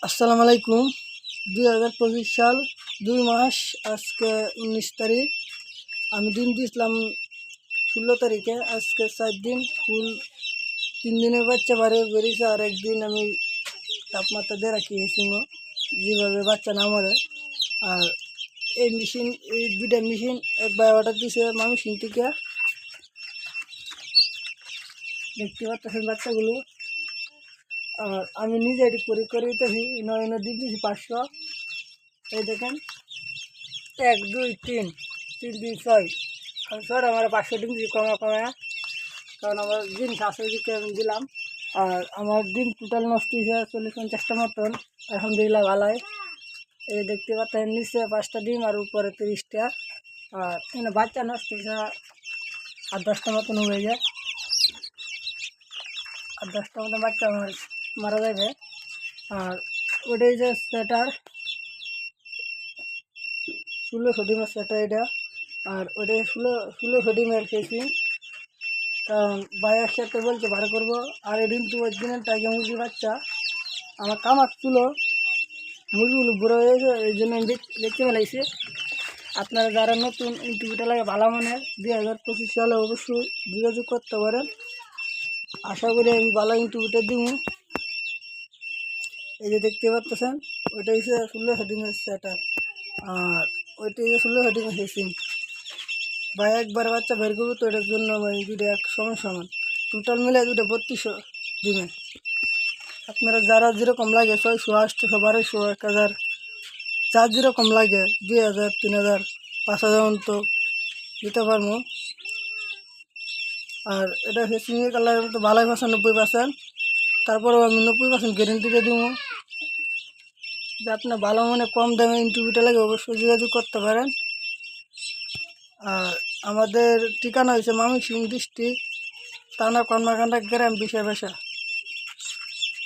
আসসালামু আলাইকুম। 2025 সাল 2 মাস, আজকে 19 তারিখ। আমি ডিম দিয়েছিলাম 16 তারিখে। আজকে 4 দিন ফুল, 3 দিনের বাচ্চা বেরিয়েছে। আর একদিন আমি তাপমাত্রা দিয়ে রাখি যেভাবে বাচ্চা না মরে। আর এই দুইটা মেশিন একবার অর্ডার দিয়েছে ময়মনসিংহ থেকে। দেখতে পাচ্ছেন বাচ্চাগুলো। আর আমি নিজে এটি পরীক্ষা দিতেছি। নয় ডিম দিয়েছি 500। এই দেখেন, 1 2 3 3 2 6 আমি স্যার আমার 500 ডিম দিয়েছি কমা, কারণ আমার ডিম আছে দিকে আমি দিলাম। আর আমার ডিম টোটাল নষ্ট হয়েছে 40-50টা মতন। আলহামদুলিল্লাহ ভালোই। এই দেখতে পাচ্ছেন নিচে 5টা ডিম আর উপরে 30টা। আর এখানে বাচ্চা নষ্ট হয়েছে 8-10টা মতন হয়ে যায়। 8-10টা মতন বাচ্চা আমার মারা যাবে। আর ওটাই যে সেটার 1600 ডিমের সেটা এটা। আর ওটাই 1600 ডিমের খেয়েছি, কারণ ভাই একসাথে বলছে বার করবো। আর এই ডিম তো অরিজিনাল টাইগার মুরগির বাচ্চা। আমার কামার ছিল, মুরগিগুলো বুড়ো হয়ে গেছে, এই জন্য আমি দেখতে ফেলাইছি। আপনারা যারা নতুন ইউটিউবটা লাগে ভালো মানের 2025 সালে অবশ্যই যোগাযোগ করতে পারেন। আশা করি আমি ভালো ইউটিউবটা দিব। এই যে দেখতে পাচ্ছেন, ওইটা হচ্ছে 1600 ডিমের সেটার। আর ওইটা হচ্ছে 1600 ডিমের হেসিং। ভাই একবার বাচ্চা বের করবো, তো এটার জন্য ভাই দুটো এক সমান টোটাল মিলে দুটো 3200 ডিমের। আপনারা যারা যেরকম লাগে 600 800 1200 1000, যার যেরকম লাগে 2000 3000 5000 তো দিতে পারবো। আর এটা হেসিংয়ের কালার তো ভালোই 95%। তারপরেও আমি 90% গ্যারেন্টিতে দিব যে আপনার ভালো মনে কম দামে ইন্টারভিউটা লাগে অবশ্যই যোগাযোগ করতে পারেন। আর আমাদের ঠিকানা হয়েছে ময়মনসিংহ ডিস্ট্রিক্ট, থানা কর্মাকাণ্ডা, গ্রাম বিষয়বাসা।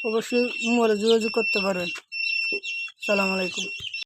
অবশ্যই মোবাইলে যোগাযোগ করতে পারবেন। আসসালামু আলাইকুম।